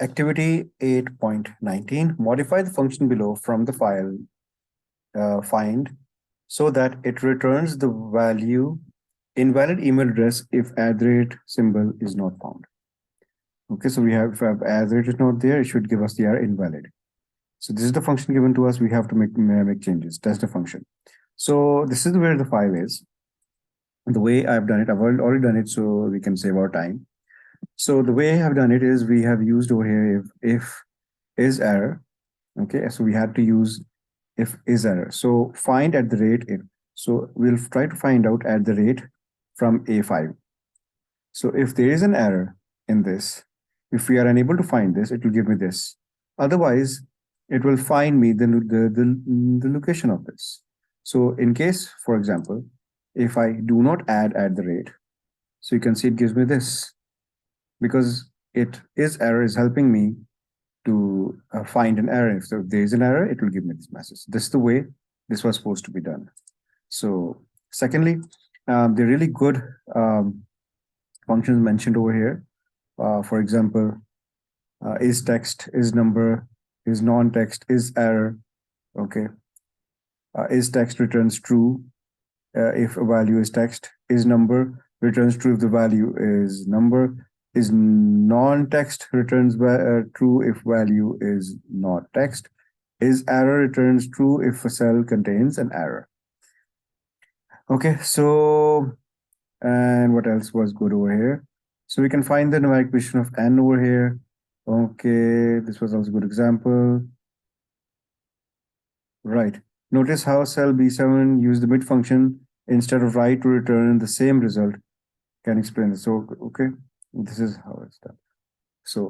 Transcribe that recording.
Activity 8.19, modify the function below from the file find so that it returns the value invalid email address if @ symbol is not found. Okay, so we have, if @ is not there, it should give us the error invalid. So this is the function given to us. We have to make changes. That's the function. So this is where the file is. The way I've done it, I've already done it, so we can save our time. So the way I've done it is we have used over here if is error. Okay, so we had to use if is error. So find @ if. So we'll try to find out @ from A5. So if there is an error in this, if we are unable to find this, it will give me this. Otherwise, it will find me the location of this. So in case, for example, if I do not add @, so you can see it gives me this, because it is error is helping me to find an error. So if there is an error, it will give me this message. This is the way this was supposed to be done. So secondly, the really good functions mentioned over here. For example, is text, is number, is non-text, is error. Okay. Is text returns true if a value is text. Is number returns true if the value is number. Is non-text returns true if value is not text. Is error returns true if a cell contains an error. Okay, so, and what else was good over here? So we can find the numeric position of n over here. Okay, this was also a good example. Right. Notice how cell B7 used the mid function instead of right to return the same result. Can explain this. So, okay, this is how it's done. So